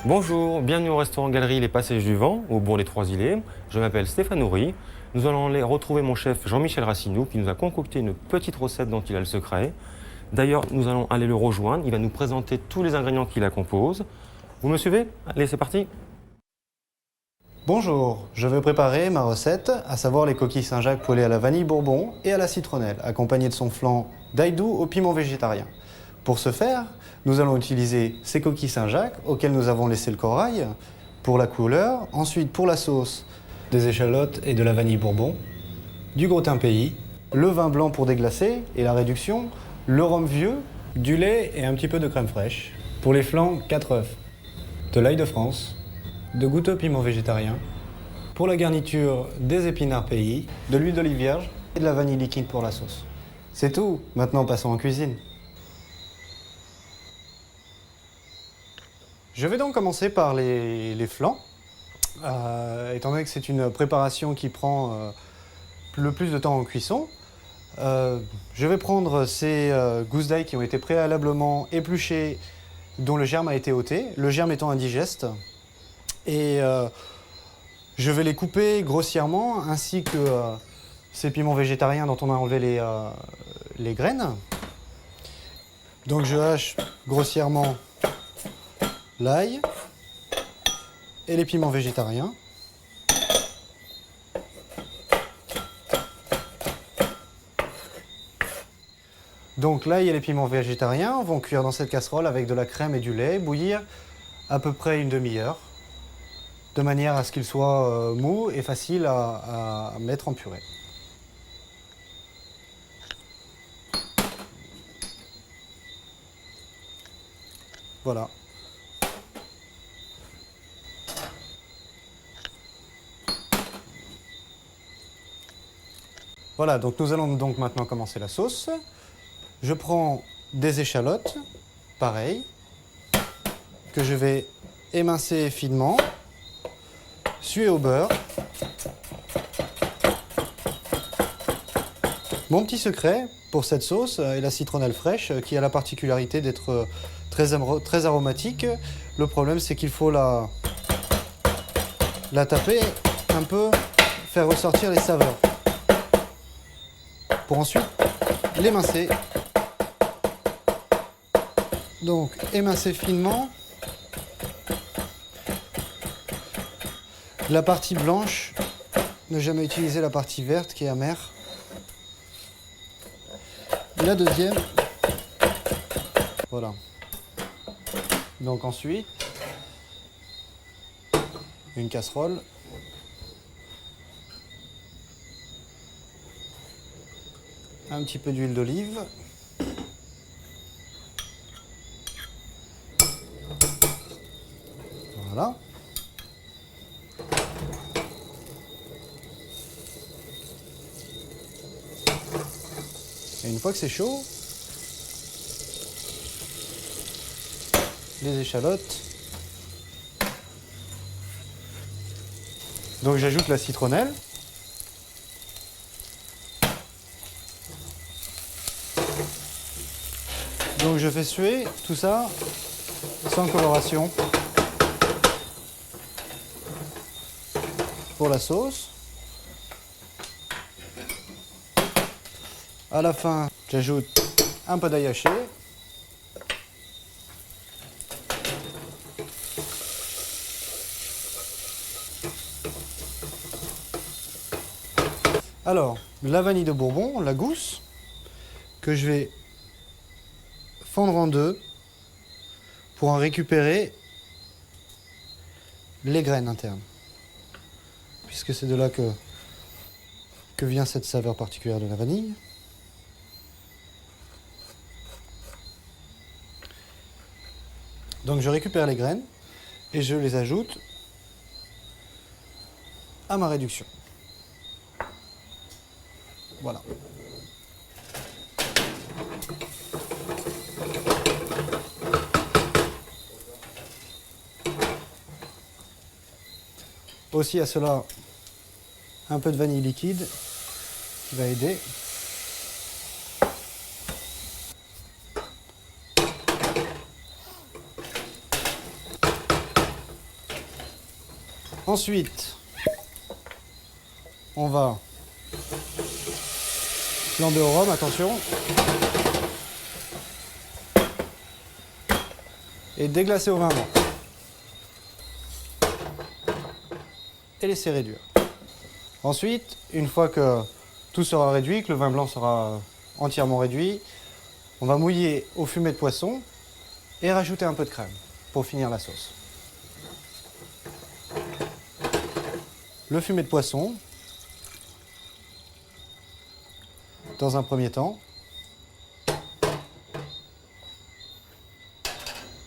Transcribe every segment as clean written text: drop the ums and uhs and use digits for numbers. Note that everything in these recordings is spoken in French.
Bonjour, bienvenue au restaurant Galerie Les Passages du Vent, au bourg des Trois-Îlets. Je m'appelle Stéphane Houry. Nous allons aller retrouver mon chef Jean-Michel Racinou qui nous a concocté une petite recette dont il a le secret. D'ailleurs, nous allons aller le rejoindre. Il va nous présenter tous les ingrédients qui la composent. Vous me suivez? Allez, c'est parti. Bonjour, je vais préparer ma recette, à savoir les coquilles Saint-Jacques poêlées à la vanille bourbon et à la citronnelle, accompagnées de son flanc d'ail doux au piment végétarien. Pour ce faire, nous allons utiliser ces coquilles Saint-Jacques auxquelles nous avons laissé le corail pour la couleur, ensuite pour la sauce, des échalotes et de la vanille bourbon, du gros thym pays, le vin blanc pour déglacer et la réduction, le rhum vieux, du lait et un petit peu de crème fraîche. Pour les flancs, 4 œufs, de l'ail de France, de goûteux piment végétarien, pour la garniture des épinards pays, de l'huile d'olive vierge et de la vanille liquide pour la sauce. C'est tout, maintenant passons en cuisine. Je vais donc commencer par les flancs, étant donné que c'est une préparation qui prend le plus de temps en cuisson. Je vais prendre ces gousses d'ail qui ont été préalablement épluchées, dont le germe a été ôté, le germe étant indigeste. Et je vais les couper grossièrement, ainsi que ces piments végétariens dont on a enlevé les graines. Donc je hache grossièrement l'ail et les piments végétariens. Donc l'ail et les piments végétariens vont cuire dans cette casserole avec de la crème et du lait, bouillir à peu près une demi-heure, de manière à ce qu'ils soient mous et faciles à mettre en purée. Voilà. Voilà, donc nous allons donc maintenant commencer la sauce. Je prends des échalotes, pareil, que je vais émincer finement, suer au beurre. Mon petit secret pour cette sauce est la citronnelle fraîche qui a la particularité d'être très aromatique. Le problème, c'est qu'il faut la taper un peu, faire ressortir les saveurs, pour ensuite l'émincer. Donc émincer finement. La partie blanche, ne jamais utiliser la partie verte qui est amère. La deuxième, voilà. Donc ensuite, une casserole. Un petit peu d'huile d'olive. Voilà. Et une fois que c'est chaud, les échalotes. Donc j'ajoute la citronnelle. Donc je fais suer tout ça sans coloration pour la sauce. À la fin, j'ajoute un peu d'ail haché. Alors, la vanille de Bourbon, la gousse, que je vais fendre en deux pour en récupérer les graines internes, puisque c'est de là que vient cette saveur particulière de la vanille. Donc je récupère les graines et je les ajoute à ma réduction. Voilà. Aussi à cela, un peu de vanille liquide qui va aider. Ensuite, on va flamber au rhum, attention. Et déglacer au vin blanc. Et laisser réduire. Ensuite, une fois que tout sera réduit, que le vin blanc sera entièrement réduit, on va mouiller au fumet de poisson et rajouter un peu de crème pour finir la sauce. Le fumet de poisson, dans un premier temps.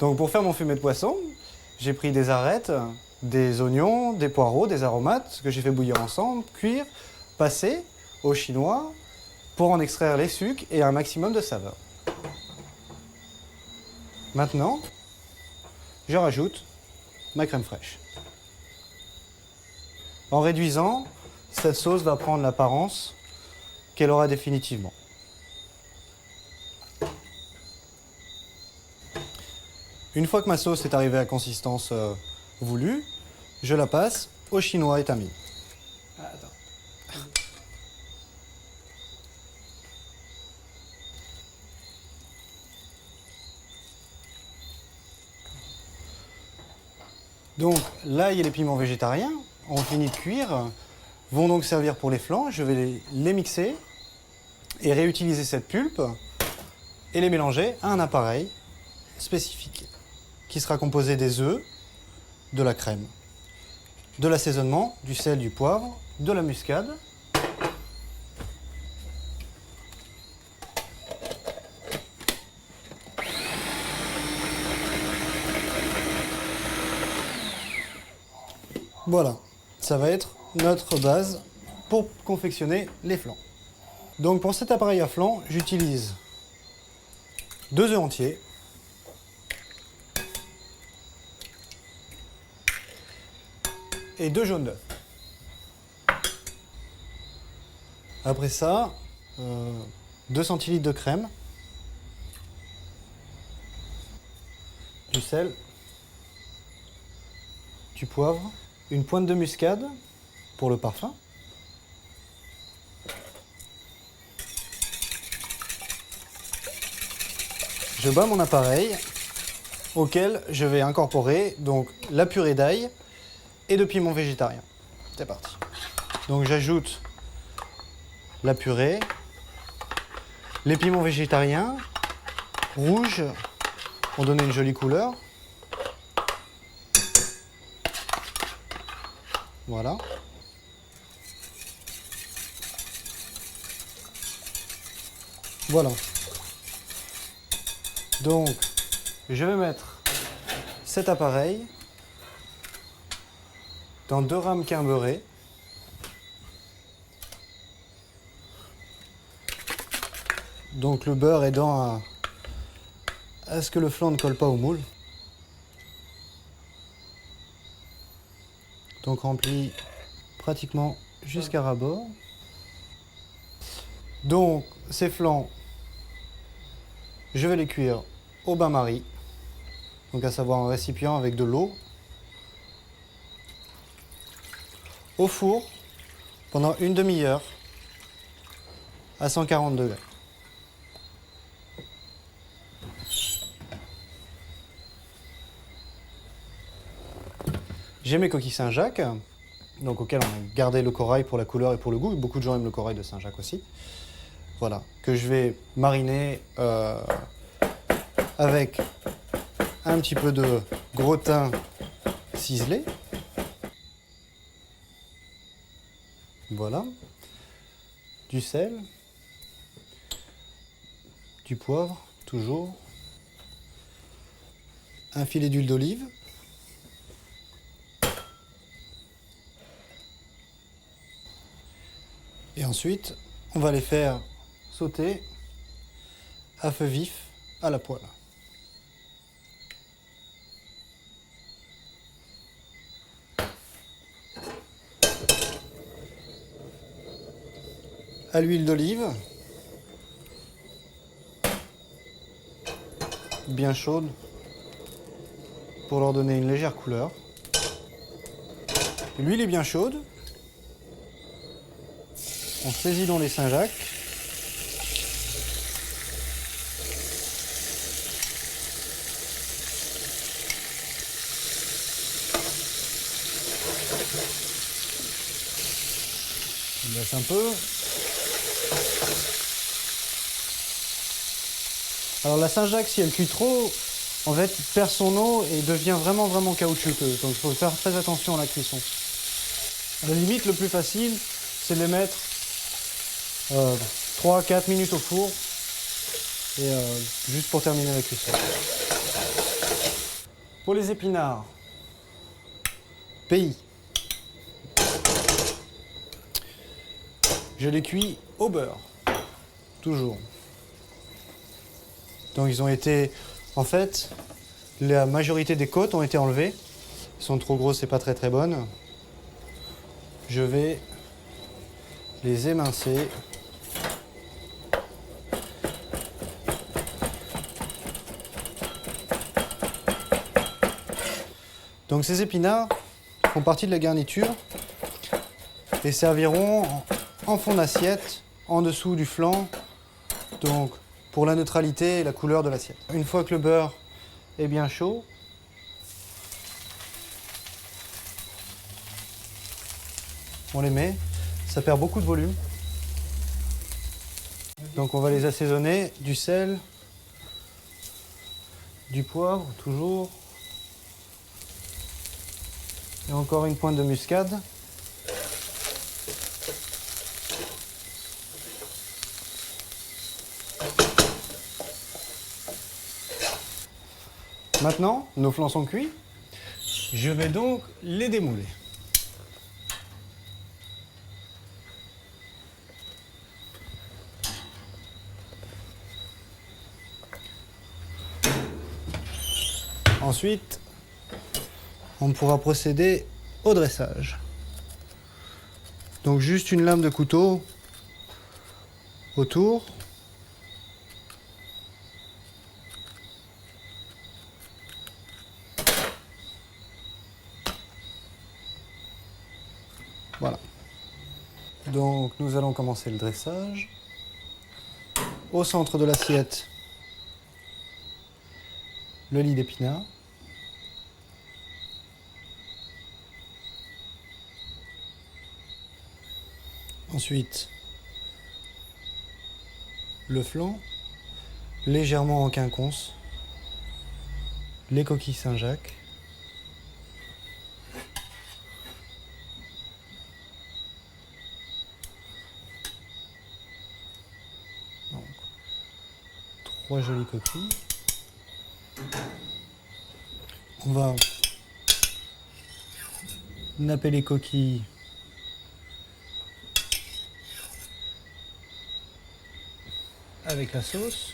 Donc pour faire mon fumet de poisson, j'ai pris des arêtes, des oignons, des poireaux, des aromates, que j'ai fait bouillir ensemble, cuire, passer au chinois pour en extraire les sucs et un maximum de saveur. Maintenant, je rajoute ma crème fraîche. En réduisant, cette sauce va prendre l'apparence qu'elle aura définitivement. Une fois que ma sauce est arrivée à consistance voulue, je la passe au chinois et termine. Donc l'ail et les piments végétariens ont fini de cuire, vont donc servir pour les flancs. Je vais les mixer et réutiliser cette pulpe et les mélanger à un appareil spécifique qui sera composé des œufs, de la crème, de l'assaisonnement, du sel, du poivre, de la muscade. Voilà, ça va être notre base pour confectionner les flancs. Donc pour cet appareil à flanc, j'utilise 2 œufs entiers, et 2 jaunes d'œufs. Après ça, 2 centilitres de crème, du sel, du poivre, une pointe de muscade pour le parfum, je bats mon appareil auquel je vais incorporer donc la purée d'ail et de piment végétarien. C'est parti. Donc j'ajoute la purée, les piments végétariens, rouges, pour donner une jolie couleur. Voilà. Voilà. Donc, je vais mettre cet appareil dans 2 ramequins beurrés. Donc le beurre aidant à ce que le flanc ne colle pas au moule. Donc rempli pratiquement jusqu'à ras-bord. Donc ces flancs, je vais les cuire au bain-marie, donc à savoir un récipient avec de l'eau, au four pendant une demi-heure à 140 degrés. J'ai mes coquilles Saint-Jacques, donc auxquelles on a gardé le corail pour la couleur et pour le goût. Beaucoup de gens aiment le corail de Saint-Jacques aussi. Voilà, que je vais mariner avec un petit peu de gros thym ciselé. Voilà. Du sel. Du poivre, toujours. Un filet d'huile d'olive. Et ensuite, on va les faire sauter à feu vif à la poêle. À l'huile d'olive, bien chaude pour leur donner une légère couleur. L'huile est bien chaude. On saisit dans les Saint-Jacques. On laisse un peu. Alors la Saint-Jacques, si elle cuit trop, en fait, perd son eau et devient vraiment caoutchouteux. Donc il faut faire très attention à la cuisson. À la limite, le plus facile, c'est de les mettre 3-4 minutes au four et juste pour terminer la cuisson. Pour les épinards, pays. Je les cuis au beurre, toujours. Donc ils ont été, en fait, la majorité des côtes ont été enlevées. Elles sont trop grosses et pas très bonnes. Je vais les émincer. Donc ces épinards font partie de la garniture et serviront en fond d'assiette, en dessous du flanc, donc pour la neutralité et la couleur de l'assiette. Une fois que le beurre est bien chaud, on les met, ça perd beaucoup de volume. Donc on va les assaisonner, du sel, du poivre, toujours, et encore une pointe de muscade. Maintenant, nos flancs sont cuits. Je vais donc les démouler. Ensuite, on pourra procéder au dressage. Donc juste une lame de couteau autour. Voilà. Donc nous allons commencer le dressage. Au centre de l'assiette, le lit d'épinards. Ensuite, le flanc, légèrement en quinconce, les coquilles Saint-Jacques. Donc, 3 jolies coquilles. On va napper les coquilles avec la sauce.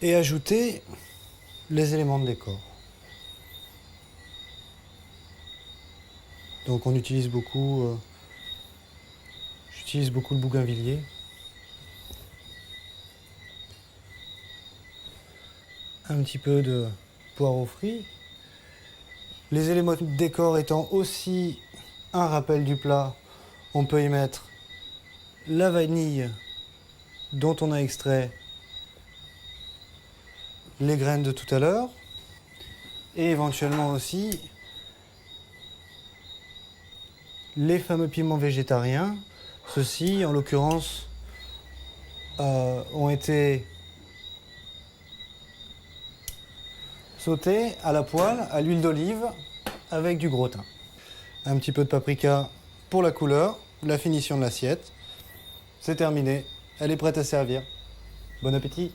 Et ajouter les éléments de décor. Donc on utilise beaucoup, j'utilise beaucoup le bougainvillier. Un petit peu de poireaux frits. Les éléments de décor étant aussi un rappel du plat, on peut y mettre la vanille dont on a extrait les graines de tout à l'heure et éventuellement aussi les fameux piments végétariens. Ceux-ci, en l'occurrence, ont été sautés à la poêle, à l'huile d'olive, avec du gros thym. Un petit peu de paprika pour la couleur, la finition de l'assiette. C'est terminé, elle est prête à servir. Bon appétit!